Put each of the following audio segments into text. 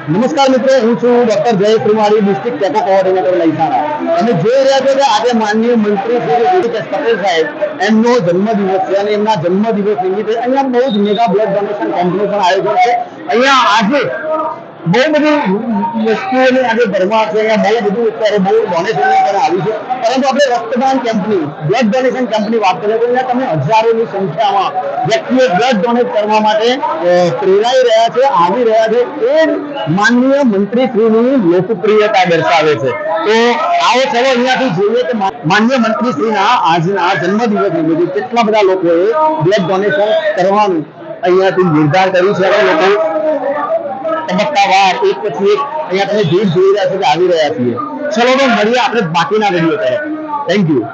નમસ્કાર મિત્રો, હું છું ડોક્ટર જયેશ ત્રિમાળી, ડિસ્ટ્રિક્ટ ટેકો કોઓર્ડિનેટર મહેસાણા. તમે જોઈ રહ્યા છો કે આજે માનનીય મંત્રી શ્રી વિજય પટેલ સાહેબ એમનો જન્મદિવસ છે અને એમના જન્મદિવસ નિમિત્તે અહીંયા બહુ જ મેગા બ્લડ ડોનેશન કેમ્પનું પણ આયોજન છે. અહીંયા આજે બહુ બધી વસ્તુઓની આજે ભરમાર છે. અહીંયા બહુ બધું અત્યારે બહુ ડોનેશન પણ આવ્યું છે. પરંતુ આપણે રક્તદાન કેમ્પની, બ્લડ ડોનેશન કેમ્પની વાત કરીએ તો અહીંયા તમે હજારોની સંખ્યામાં વ્યક્તિઓ બ્લડ ડોનેટ કરવા માટે પ્રેરાઈ રહ્યા છે, આવી રહ્યા છે. એ માનનીય મંત્રી શ્રીની લોકપ્રિયતા દર્શાવે છે. તો આવો ચલો અહીંયાથી જોઈએ કે માનનીય મંત્રી શ્રીના આજના જન્મદિવસ નિમિત્તે કેટલા બધા લોકોએ બ્લડ ડોનેશન કરવાનું અહીંયાથી નિર્ધાર કર્યું છે. લોકો તબક્કાવાર એક પછી એક અહીંયા તમે ભીડ જોઈ રહ્યા છો કે આવી રહ્યા છીએ. ચલો તો મળીએ આપણે બાકીના વિડીયો તરફ. Thank you.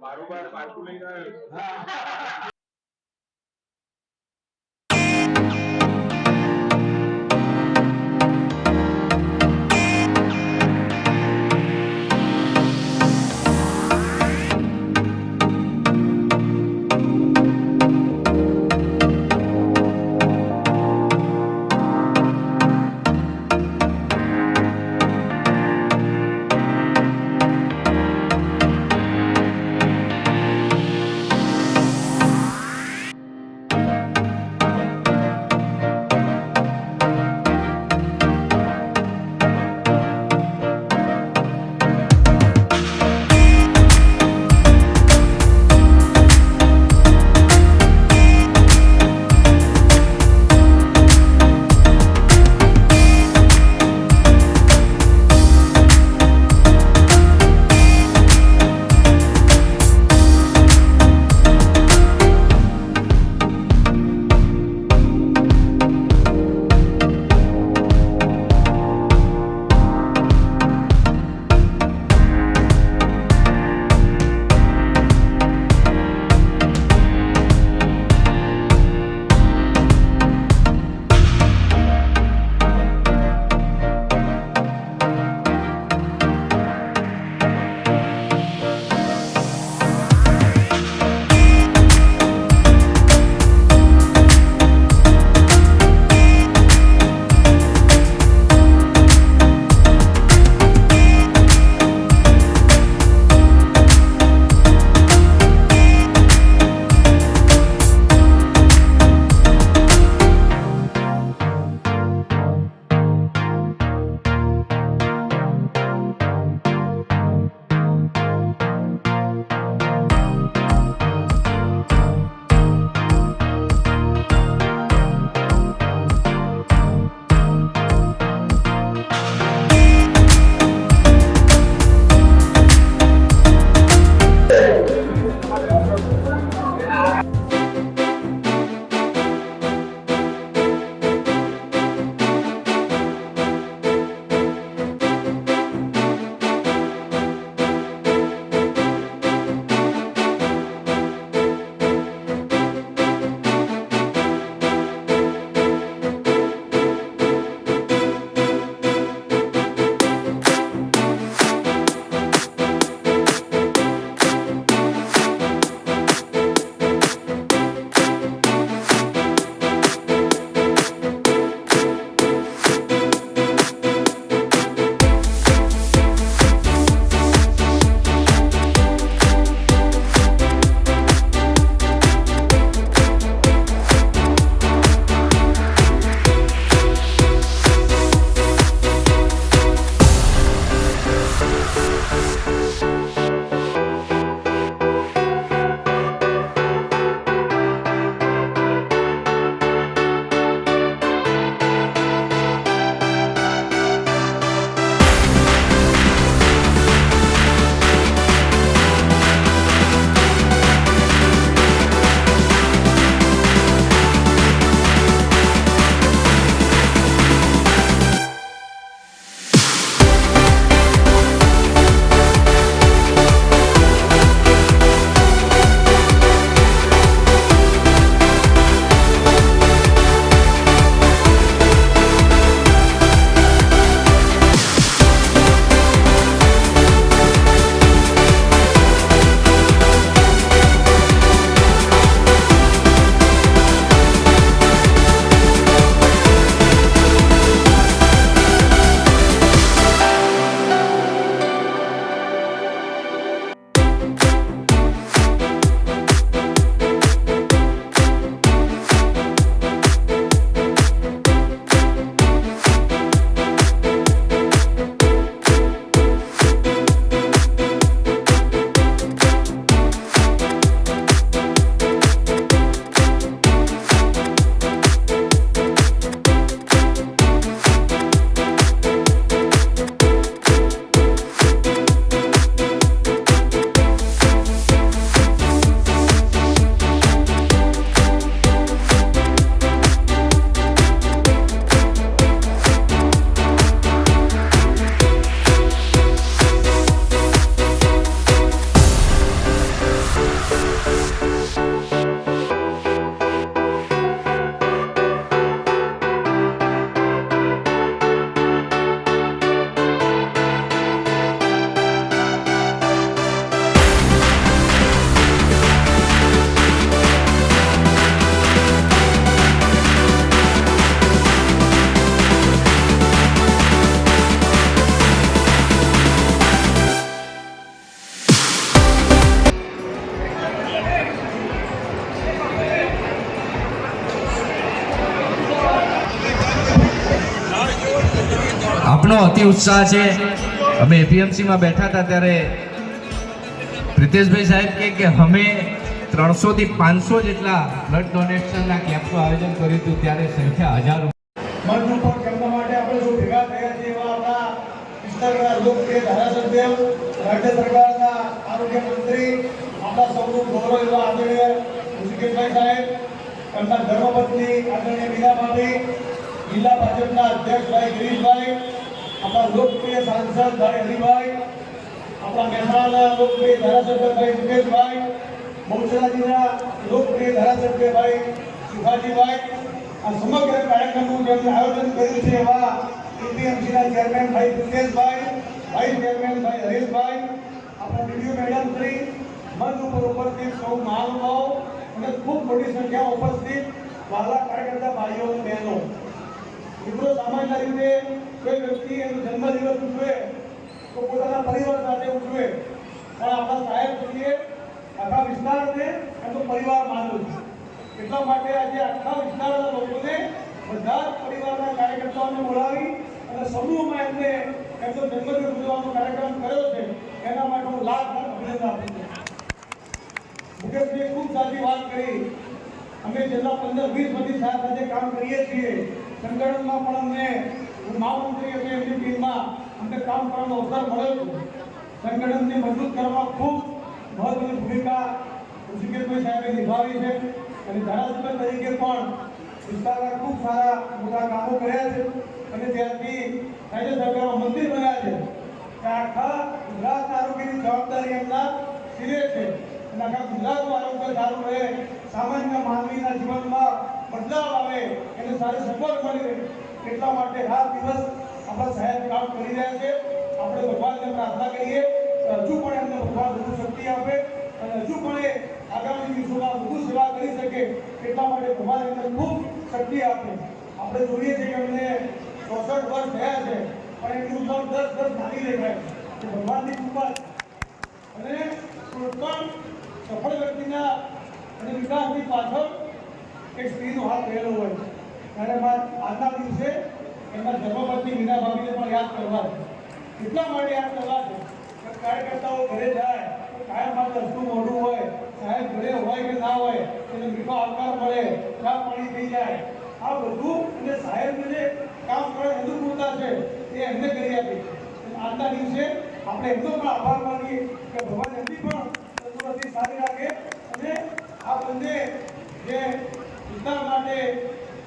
બારોબાર પાછું લઈને આવ્યો. લોકોનો અતિ ઉત્સાહ છે. અમે એપીએમસીમાં બેઠા હતા ત્યારે પ્રિતેશભાઈ સાહેબ કે અમે 300 થી 500 જેટલા બ્લડ ડોનેશનના કેમ્પનું આયોજન કર્યું હતું, ત્યારે સંખ્યા હજારો મંચ ઉપર તેમના માટે આપણે જો ભેગા થયા છીએ એવા આપણા વિસ્તારના લોકપ્રિય ધારાસભ્ય, રાજ્ય સરકારના આરોગ્ય મંત્રી, આપણા સૌનું ગૌરવ એવા આદરણીય ઋષિકેશભાઈ સાહેબ, એમના ધર્મપત્ની આદરણીય મીરાભાઈ, જિલ્લા ભાજપના અધ્યક્ષ ભાઈ ગિરીશભાઈ, આપણા લોકપ્રિય સાંસદ ભાઈ હરિભાઈ, આપણા મહેસાણાના લોકપ્રિય ધારાસભ્ય ભાઈ મુકેશભાઈ, બહુચરાજીના લોકપ્રિય ધારાસભ્ય ભાઈ સુભાજીભાઈ, આ સમગ્ર કાર્યક્રમનું જેમણે આયોજન કર્યું છે એવા એપીએમસીના ચેરમેન ભાઈ પ્રિતેશભાઈ, વાઇસ ચેરમેન ભાઈ હરેશભાઈ, આપણા ડીડીઓ મેડમ શ્રી, મંચ ઉપર ઉપસ્થિત સૌ મહાનુભાવો અને ખૂબ મોટી સંખ્યામાં ઉપસ્થિત વહાલા કાર્યકર્તા ભાઈઓ અને બહેનો. મિત્રો, સામાન્ય રીતે કોઈ વ્યક્તિ એનો જન્મદિવસ ઉજવે તો પોતાના પરિવાર સાથે ઉજવે, પણ આપણા સાહેબ છીએ આખા વિસ્તારને એમનો પરિવાર માનું છું. એટલા માટે આજે આખા વિસ્તારના લોકોને બધા જ પરિવારના કાર્યકર્તાઓને બોલાવી અને સમૂહમાં એમને એમનો જન્મદિવસ ઉજવવાનો કાર્યક્રમ કર્યો છે. એના માટે હું લાખ અભિનંદન આપું છું. મુકેશજીએ ખૂબ સારી વાત કરી. અમે છેલ્લા 15-20 વર્ષથી સાથે કામ કરીએ છીએ. સંગઠનમાં પણ અમને મહામંત્રી અને એમની ટીમમાં અમને કામ કરવાનો અવસર મળ્યો છે. સંગઠનને મજબૂત કરવામાં ખૂબ મહત્વની ભૂમિકા ઋષિકેશભાઈ સાહેબે નિભાવી છે અને ધારાસભ્ય તરીકે પણ વિસ્તારના ખૂબ સારા મોટા કામો કર્યા છે. અને ત્યારથી રાજ્ય સરકારમાં મંત્રી બન્યા છે કે આખા ગુજરાતના આરોગ્યની જવાબદારી એમના શિરે છે અને આખા ગુજરાતનું આરોગ્ય સારું રહે, સામાન્ય માનવીના જીવનમાં બદલાવ આવે, એને સારી સગવડ મળી રહે, એટલા માટે રાત દિવસ આપણા સાહેબ કામ કરી રહ્યા છે. આપણે ભગવાનને પ્રાર્થના કરીએ કે હજુ પણ એમને ભગવાન વધુ શક્તિ આપે અને હજુ પણ એ આગામી દિવસોમાં વધુ સેવા કરી શકે, એટલા માટે ભગવાન એમને ખૂબ શક્તિ આપે. આપણે જોઈએ છીએ કે એમને 64 વર્ષ થયા છે, પણ એમની ઉંમર 10 નાની દેખાય છે. ભગવાનની કૃપા અને કોઈ પણ સફળ વ્યક્તિના અને વિકાસની પાછળ એક સ્ત્રીનો હાથ રહેલો હોય છે. ત્યારે આજના દિવસે એમના ધર્મપત્ની મીરાભાભીને પણ યાદ કરવા છે. એટલા માટે યાદ કરવા છે કે કાર્યકર્તાઓ ઘરે જાય તો કાયમ માટે હસતું મોઢું હોય, સાહેબ ઘરે હોય કે ના હોય એને મીઠો આવકાર મળે, ચા પાણી થઈ જાય. આ બધું અને સાહેબને જે કામ કરે અનુકૂળતા છે એ એમને કરી આપી. આજના દિવસે આપણે એમનો પણ આભાર માનીએ કે ભગવાન એમની પણ તંદુરસ્તી સારી રાખે અને આ બંને જે વિસ્તાર માટે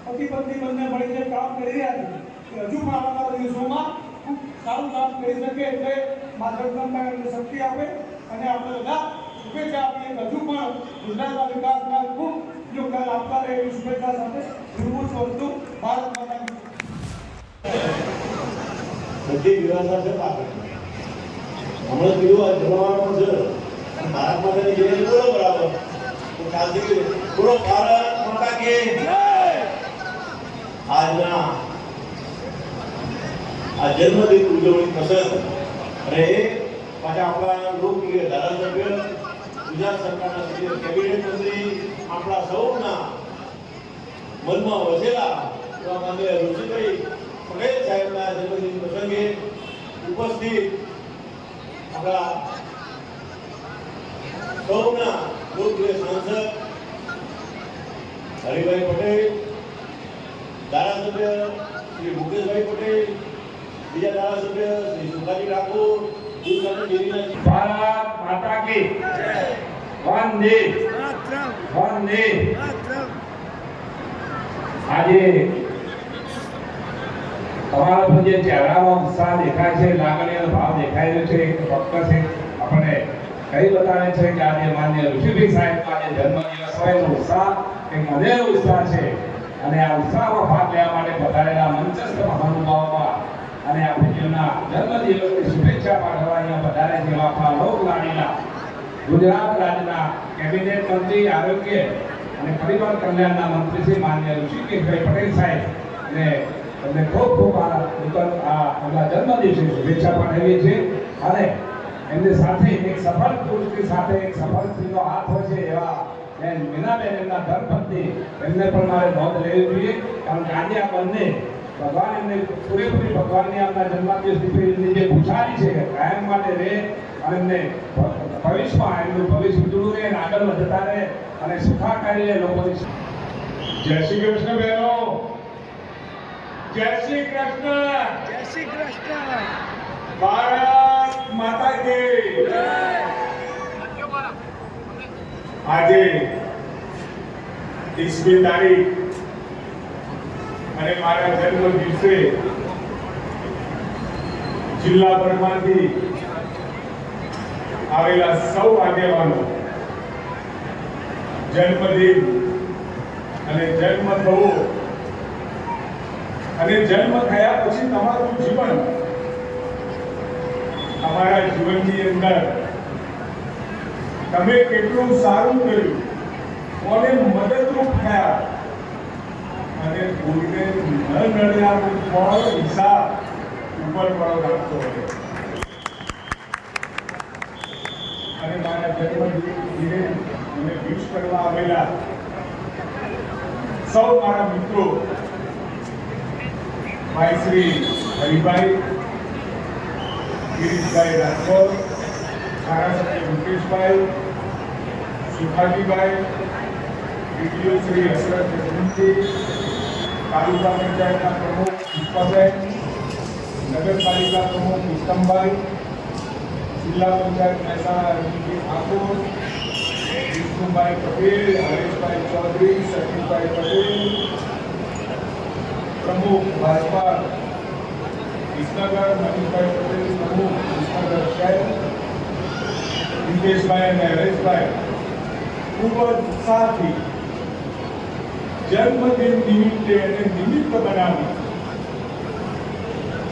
પતિ પત્ની બંને મળીને કામ કરી રહ્યા છે કે હજુ પણ આવનારા દિવસોમાં ખૂબ સારું કામ કરી શકે. એટલે માત્ર એમને શક્તિ આપે અને આપણે બધા શુભેચ્છા આપીએ કે હજુ પણ ગુજરાતના વિકાસમાં ખૂબ યોગદાન આપતા રહે એવી શુભેચ્છા સાથે વિરમું છું. ભારત માતા કી બધી વ્યવસ્થા છે પાછળ હમણાં કીધું આ જમાવાનું છે ભારત માતાની જય બોલો બરાબર તો ચાલતી બોલો ભારત માતા કી આજના આ જન્મદિન ઉજવણી પ્રસંગ અને એ પાછા આપણા લોકપ્રિય ધારાસભ્ય, ગુજરાત સરકારના સભ્ય, કેબિનેટ મંત્રી, આપણા સૌના મનમાં વસેલા એવા માનનીય ઋષિભાઈ પટેલ સાહેબના જન્મદિન પ્રસંગે ઉપસ્થિત આપણા સૌના લોકપ્રિય સાંસદ હરિભાઈ પટેલ, ધારાસભ્ય શ્રી મુકેશભાઈ પટેલ, બીજા ધારાસભ્ય શ્રી સુભાજી ઠાકોર, ભારત માતા કી વંદે વંદે. આજે તમારા પર જે ચહેરામાં ઉત્સાહ દેખાય છે, લાગણી અને ભાવ દેખાઈ રહ્યો છે, ચોક્કસ આપણે કઈ બતાવે છે કે આજે માન્ય ઋષિભાઈ સાહેબનો આજે જન્મદિવસ હોય એનો ઉત્સાહ એક અનેરો ઉત્સાહ છે. અને આ ઉત્સાહમાં ભાગ લેવા માટે પધારેલા મંચસ્થ મહાનુભાવોમાં અને આપણે જેમના જન્મદિવસની શુભેચ્છા પાઠવવા અહીંયા પધારે છે એવા આપણા લોકલાડીના ગુજરાત રાજ્યના કેબિનેટ મંત્રી, આરોગ્ય અને પરિવાર કલ્યાણના મંત્રી શ્રી માન્ય ઋષિકેશભાઈ પટેલ સાહેબ ને તમને ખૂબ ખૂબ એમના જન્મદિવસે શુભેચ્છા પાઠવીએ છીએ. અને એમની સાથે એક સફળ પુરુષની સાથે એક સફળ સ્ત્રીનો હાથ હોય છે એવા બેન મીનાબેન એમના ધર્મપત્ની, એમને પણ મારે નોંધ લેવી જોઈએ. કારણ કે આજે આ બંને ભગવાન એમને પૂરેપૂરી ભગવાનની આપણા જન્મદિવસ નિમિત્તે જે પૂછારી છે કાયમ માટે રહે અને એમને ભવિષ્યમાં એમનું ભવિષ્ય ઉજળું રહે અને આગળ વધતા રહે અને સુખાકારી રહે લોકોની. જય શ્રી કૃષ્ણ બહેનો, જય શ્રી કૃષ્ણ, જય શ્રી કૃષ્ણ. ભારત માતા કી. આજે 30મી તારીખ અને મારા જન્મ દિવસે જિલ્લાભરમાંથી આવેલા સૌ આગેવાનો જન્મદિન અને જન્મ થવો અને જન્મ થયા પછી તમારું જીવન, તમારા જીવનની અંદર તમે કેટલું સારું કર્યું, કોને મદદરૂપ થયા અને કોઈને ન નડ્યાનું પણ હિસાબ ઉપર વાળો રાખતો હોય. અને મારા જન્મદિને મને વિશ કરવા આવેલા સૌ મારા મિત્રો, ભાઈ શ્રી હરિભાઈ, ગિરીશભાઈ રાઠોડ, ધારાસભ્ય મુકેશભાઈ, સુખાજીભાઈ, ડીડીઓ શ્રી હસરત જસવંતજી, તાલુકા પંચાયતના પ્રમુખ પુષ્પાબેન, નગરપાલિકા પ્રમુખ ઉત્તમભાઈ, જિલ્લા પંચાયત મહેસાણા રણજીતજી ઠાકોર, વિષ્ણુભાઈ પટેલ, હરેશભાઈ ચૌધરી, સચિનભાઈ પટેલ, પ્રમુખ ભાજપા વિસનગર, મનીષભાઈ પટેલ પ્રમુખ વિસનગર શહેર, નિતેશભાઈ અને હરેશભાઈ ખૂબ જ ઉત્સાહથી જન્મદિન નિમિત્તે અને નિમિત્ત બનાવી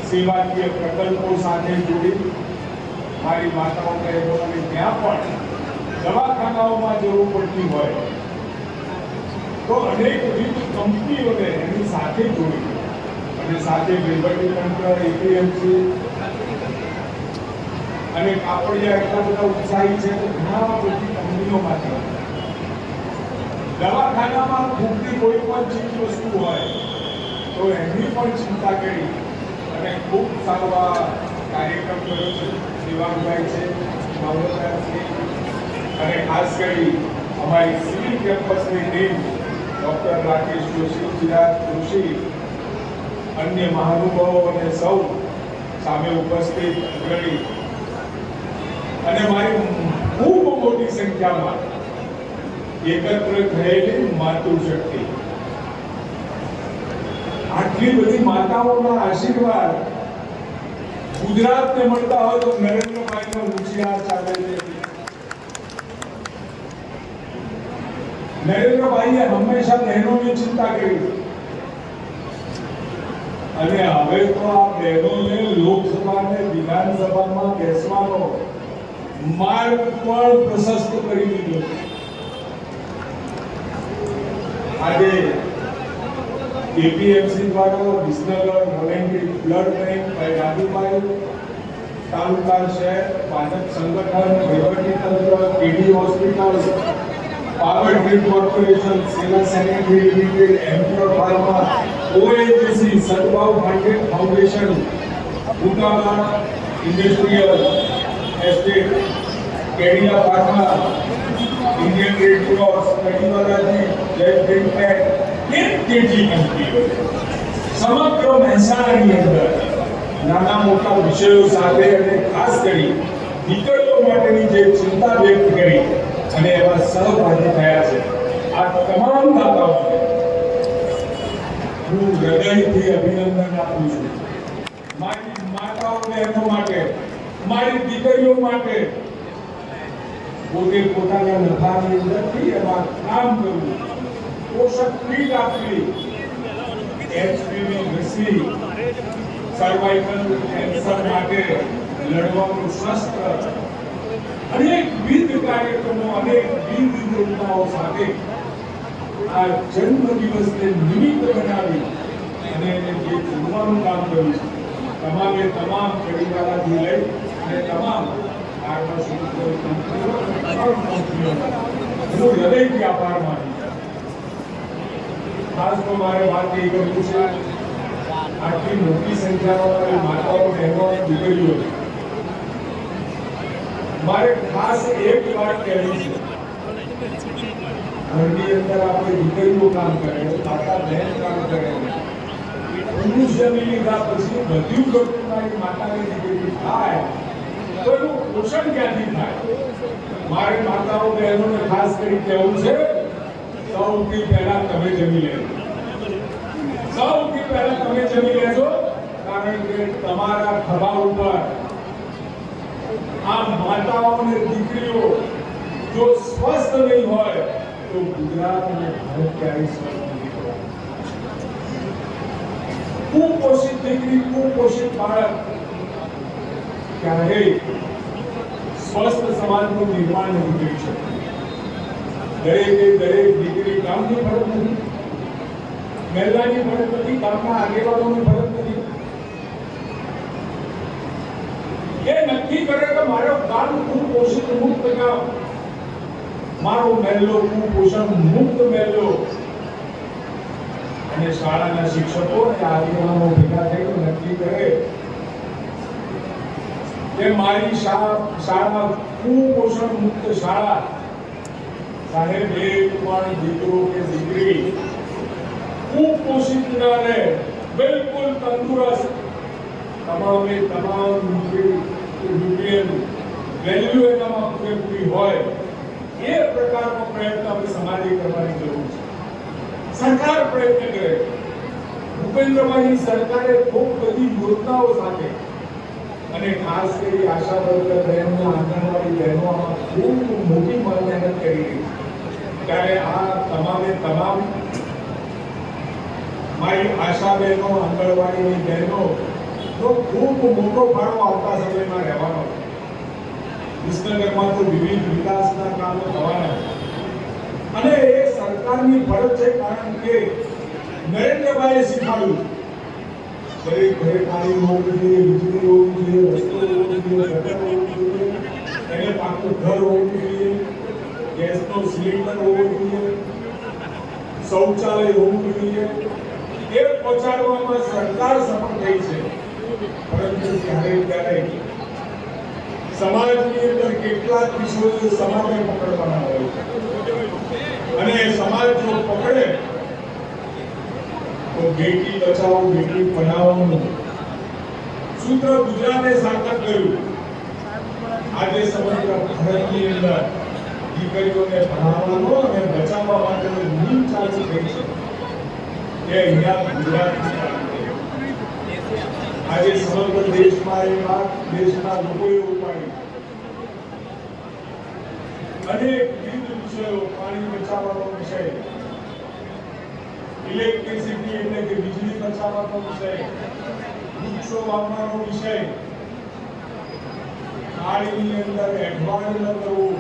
સેવાકીય પ્રકલ્પો સાથે જોડી મારી માતાઓ બહેનોને ત્યાં પણ દવાખાનાઓમાં જવું પડતી હોય તો અનેકવિધ કંપનીઓને એની સાથે જોડી અને સાથે વહીવટીતંત્ર, એપીએમસી અને કાપડિયા એટલા બધા ઉત્સાહી છે તો ઘણા બધી કંપનીઓમાંથી દવાખાનામાં ખૂટતી કોઈ પણ ચીજ વસ્તુ હોય તો એની પણ ચિંતા કરી અને ખૂબ સારો આ કાર્યક્રમ કર્યો છે. શિવાંગભાઈ છે, માવલતદાર છે અને ખાસ કરી અમારી સિવિલ કેમ્પસની ટીમ ડૉક્ટર રાકેશ જોશી, ચિરાગ જોશી, અન્ય મહાનુભાવો અને સૌ સામે ઉપસ્થિત અગ્રણી અને મારી ખૂબ મોટી સંખ્યામાં એકત્ર થયેલી માતૃશક્તિ, આટલી બધી માતાઓના આશીર્વાદ ગુજરાતને મળતા હોય તો નરેન્દ્રભાઈનો હોશિયાર ચાલે છે. નરેન્દ્રભાઈએ હંમેશા બહેનોની ચિંતા કરી અને હવે તો આ બહેનોને લોકસભા અને વિધાનસભામાં બેસવાનો માર્ગ પણ પ્રશસ્ત કરી દીધો છે. આજે એપીએમસી દ્વારા વિસનગર વોલેન્ટરી બ્લડ બેંક ભાઈ રાજુભાઈ, તાલુકા શહેર ભાજપ સંગઠન, વહીવટીતંત્ર, કેડી હોસ્પિટલ, પાવર ગ્રીડ કોર્પોરેશન, સેના સેનેટરી લિમિટેડ, એમ્પ્યોર ફાર્મા, ઓએનજીસી, સદભાવ ફાઉન્ડેશન, ઉકામા ઇન્ડસ્ટ્રીયલ એસ્ટેટ, કેડિયા ફાર્મા, ઇન્ડિયન રેડ ક્રોસ, કડીવાલાજી, જય ગ્રીનટેક, કેજી કંપનીઓ સમગ્ર મહેસાણાની અંદર નાના મોટા વિષયો સાથે અને ખાસ કરી દીકરીઓ માટેની જે ચિંતા વ્યક્ત કરી અને એમાં સહભાગી થયા છે આ તમામ દાતાઓને હું હૃદયથી અભિનંદન આપું છું. મારી માતાઓ બહેનો માટે, મારી દીકરીઓ માટે પોતે પોતાના નફાની અંદરથી એમાં કામ કરવું, પોષક કીટ આપવી, એચપીવી રસી, સર્વાઇકલ કેન્સર માટે લડવાનું શસ્ત્ર, અનેકવિધ કાર્યક્રમો, અનેકવિધ યોજનાઓ સાથે આ જન્મદિવસને નિમિત્ત બનાવી અને એને જે જોડવાનું કામ કર્યું છે તમામે તમામ કડીવાલાથી લઈ અને તમામ ફાર્માસ્યુટિકલ કંપનીઓ, હું હૃદયથી આભાર માનું. ખાસ તો મારે વાત એ કરવું છે આટલી મોટી સંખ્યામાં માતાઓ બહેનો દીકરીઓ મારે ખાસ એક વાત કહેવી છે ઘરની અંદર આપણે દીકરીઓ કામ કરે માતા બહેન કામ કરે પુરુષ જમી લીધા પછી બધું કરતું મારી માતાની દીકરી થાય તો એનું પોષણ ક્યાંથી થાય મારે માતાઓ બહેનોને ખાસ કરી કહેવું છે સૌથી પહેલા તમે જમી લેજો સૌથી પહેલા તમે જમી લેજો કારણ કે તમારા ખભા ઉપર આ માતાઓ અને દીકરીઓ જો સ્વસ્થ નહીં હોય તો ગુજરાત અને ભારત ક્યારેય સ્વસ્થ નહીં હોય કુપોષિત દીકરી કુપોષિત બાળક ક્યારેય સ્વસ્થ સમાજનું નિર્માણ નહીં કરી શકે દરેક દીકરી ગામની ફરક નથી મહિલાની ફરક નથી ગામના આગેવાનોની ફરક નથી એ નક્કી કરે કે મારો ગામ કુપોષિત મુક્ત ગામ મારો મહેલો કુપોષણ મુક્ત મહેલો અને શાળાના શિક્ષકો અને આગેવાનો ભેગા થઈને નક્કી કરે કે મારી શાળા કુપોષણ મુક્ત શાળા સાહેબ એક પણ દીકરો કે દીકરી કુપોષિત ન રહે બિલકુલ તંદુરસ્ત તમામે તમામ ન્યુટ્રિયન વેલ્યુ એનામાં પૂરેપૂરી હોય એ પ્રકારનો પ્રયત્ન આપણે સમાજે કરવાની જરૂર છે સરકાર પ્રયત્ન કરે ભૂપેન્દ્રભાઈની સરકારે ખૂબ બધી યોજનાઓ સાથે અને ખાસ કરી આશા વર્કર બહેનો આંગણવાડી બહેનો આમાં ખૂબ મોટી મહેનત કરી રહી છે ત્યારે આ તમામે તમામ મારી આશા બહેનો આંગણવાડીની બહેનો નો ખૂબ મોટો ફાળો આવતા સમયમાં રહેવાનો વિસનગરમાં તો વિવિધ વિકાસના કામો થવાના અને એ સરકારની ફરજ છે કારણ કે નરેન્દ્રભાઈએ શીખવાડ્યું દરેક ઘરે પાણી હોવું જોઈએ વીજળી હોવી જોઈએ રસ્તો હોવો જોઈએ ગટર હોવું જોઈએ એને પાકું ઘર હોવું જોઈએ ગેસનો સિલિન્ડર હોવો જોઈએ શૌચાલય હોવું જોઈએ એ પહોંચાડવામાં સરકાર સફળ થઈ છે પરંતુ ક્યારેક સમાજની અંદર કેટલાક વિષયો સમાજને પકડવાના હોય અને સમાજ જો પકડે તો બેટી બચાવો બેટી પઢાઓનું સૂત્ર ગુજરાતે સાર્થક કર્યું આજે સમગ્ર ભારતની અંદર દીકરીઓને ભણાવવાનો અને બચાવવા માટેની મુહિમ ચાલુ થઈ છે એ અહીંયા ગુજરાતની આજે સમગ્ર દેશમાં એ વાત દેશના લોકોએ ઉપાડી અનેક વિવિધ વિષયો પાણી બચાવવાનો વિષય ઇલેક્ટ્રિસિટી એટલે કે વીજળી બચાવવાનો વિષય વૃક્ષો વાવવાનો વિષય પાણીની અંદર એઠવાડ ન કરવું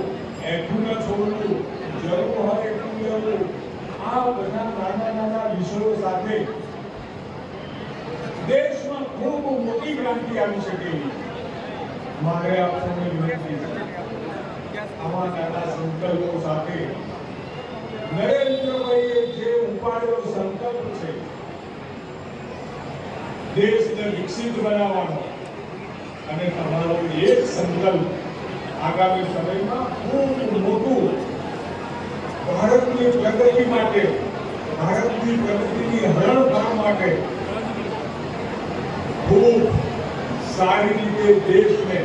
એઠું ન છોડવું જરૂર હોય એટલું લેવું આ બધા નાના વિષયો સાથે દેશમાં ખૂબ મોટી ક્રાંતિ આવી શકે મારે આપ સૌને વિનંતી છે આવા નાના સંકલ્પો સાથે નરેન્દ્રભાઈએ જે ઉપાડેલો સંકલ્પ છે દેશને વિકસિત બનાવવાનો અને તમારો એક સંકલ્પ આગામી સમયમાં ખૂબ મોટું ભારતની પ્રગતિ માટે ભારતની પ્રગતિની હરણફાળ માટે ખૂબ સારી રીતે દેશને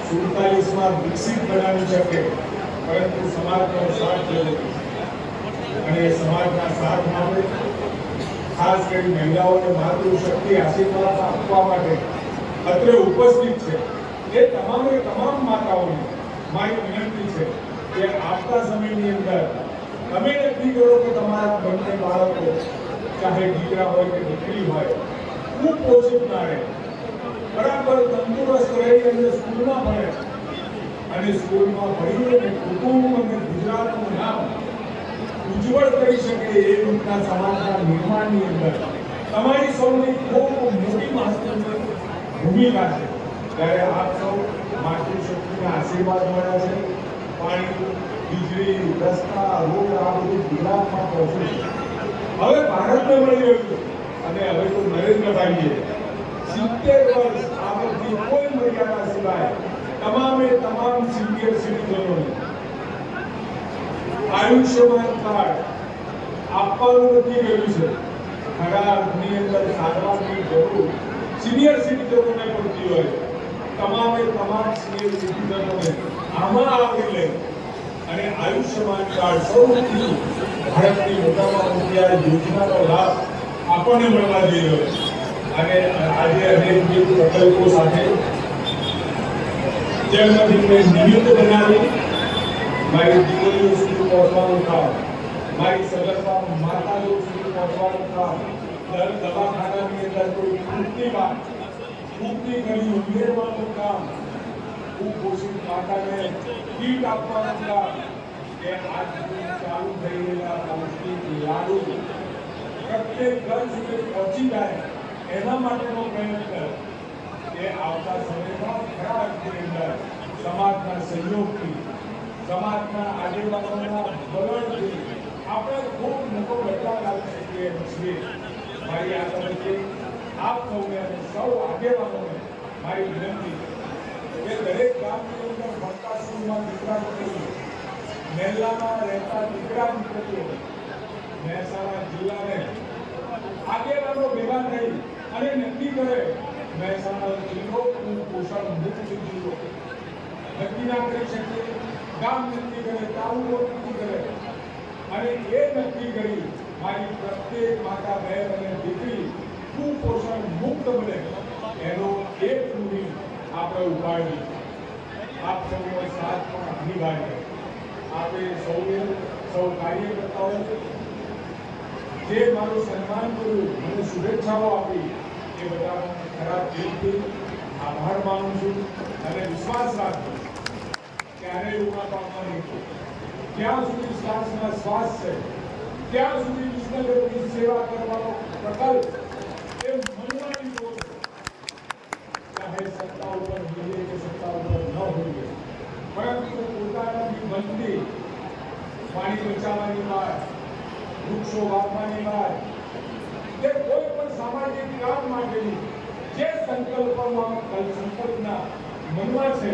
47માં વિકસિત બનાવી શકે પરંતુ સમાજનો સાથ જરૂરી અને સમાજના સાથ માટે ખાસ કરી મહિલાઓને માતૃશક્તિ આશીર્વાદ આપવા માટે અત્રે ઉપસ્થિત છે એ તમામ માતાઓને મારી વિનંતી છે કે આવતા સમયની અંદર તમે નક્કી કરો કે તમારા બંને બાળકો ચાહે દીકરા હોય કે દીકરી હોય કુપોષિત ના રહે બરાબર તંદુરસ્ત રહી અને સ્કૂલમાં ભણે અને સ્કૂલમાં ભણીને કુટુંબ અને ગુજરાતનું નામ ઉજ્જવળ કરી શકે એ રીતના સમાજના નિર્માણની અંદર તમારી સૌની ખૂબ મોટી મહત્વની ભૂમિકા છે ત્યારે આપ સૌ માતૃશક્તિના આશીર્વાદ મળ્યા છે પાણી વીજળી રસ્તા રોડ આ બધું ગુજરાતમાં પહોંચ્યું છે હવે ભારતને મળી રહ્યું છે અને હવે તો નરેન્દ્રભાઈએ 70 વર્ષ આવતી કોઈ મર્યાદા સિવાય તમામે તમામ સિનિયર સિટીઝનોને આયુષ્યમાન કાર્ડ આપવાનું નથી રહ્યું છે. ખરા અર્થની અંદર સારવારની જરૂર સિનિયર સિટીઝનોને પડતી હોય તમામે તમામ સિનિયર સિટીઝનોને આમાં આવરી લે અને આયુષ્યમાન કાર્ડ સૌથી ભારતની મોટામાં મોટી આ યોજનાનો લાભ આપણને મળવા જઈ રહ્યો છે. અને આજે અનેક પ્રકલ્પો સાથે જન્મદિનને નિમિત્ત બનાવી મારી દીકરીઓ સુધી પહોંચવાનું કામ, મારી સગર્ભા માતાઓ સુધી પહોંચવાનું કામ, દર દવાખાનાની અંદર કોઈ ખૂટની વાત, ખૂટની ઘડી ઉમેરવાનું કામ, કુપોષિત માતાને કીટ આપવાનું કામ, કે આજ સુધી ચાલુ થઈ રહેલા પૌષ્ટિક લાડુ પ્રત્યેક ઘર સુધી પહોંચી જાય એના માટેનો પ્રયત્ન એ આવતા સમયમાં ખરા અર્થની અંદર સમાજના સહયોગથી, સમાજના આગેવાનોના બળથી આપણે ખૂબ મોટો બદલાવ લાવી શકીએ છીએ. મારી આ તબક્કે આપ સૌને અને સૌ આગેવાનોને મારી વિનંતી કે દરેક ગામની અંદર ભણતા સ્કૂલમાં દીકરા દીકરીઓ, મહેલામાં રહેતા દીકરા દીકરીઓ, મહેસાણા જિલ્લાને આગેવાનો ભેગા થઈ અને નક્કી કરે મહેસાણા જિલ્લો કુપોષણ મુક્ત જિલ્લો નક્કી ના કરી શકીએ, ગામ નક્કી કરે, તાલુકો નક્કી કરે અને એ નક્કી કરી મારી પ્રત્યેક માતા બહેન અને દીકરી કુપોષણ મુક્ત બને એનો એક સુધી આપણે ઉપાડી આપ સૌનો સાથ પણ અનિવાર્ય. આપણે સૌ કાર્યકર્તાઓ જે મારું સન્માન કર્યું, મને શુભેચ્છાઓ આપી એ બધાનો ખરાબ દિલથી આભાર માનું છું અને વિશ્વાસ રાખું ક્યારેય ઉમા પામવા નહીં. જ્યાં સુધી શ્વાસમાં શ્વાસ છે ત્યાં સુધી વિશ્વની સેવા કરવાનો પ્રકલ્પ એ મનવાની જોર છે. ચાહે સત્તા ઉપર હોઈએ કે સત્તા ઉપર ન હોઈએ, પરંતુ પોતાનાથી બનતી પાણી બચાવવાની વાત, વૃક્ષો વાવવાની વાત, કે કોઈ પણ સામાજિક કામ માટેની જે સંકલ્પના મનમાં છે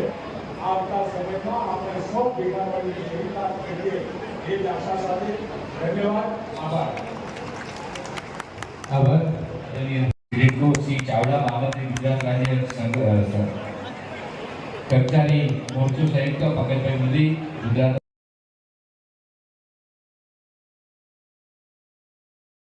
આવતા સમયમાં આપણે સૌ ભેગા મળીને ચરિતાર્થ કરીએ એ જ આશા સાથે ધન્યવાદ, આભાર. આભાર. શ્રી ચાવડા બાબતે ગુજરાત રાજ્ય કર્મચારી મોરચો સંયુક્ત પંકજભાઈ મોદી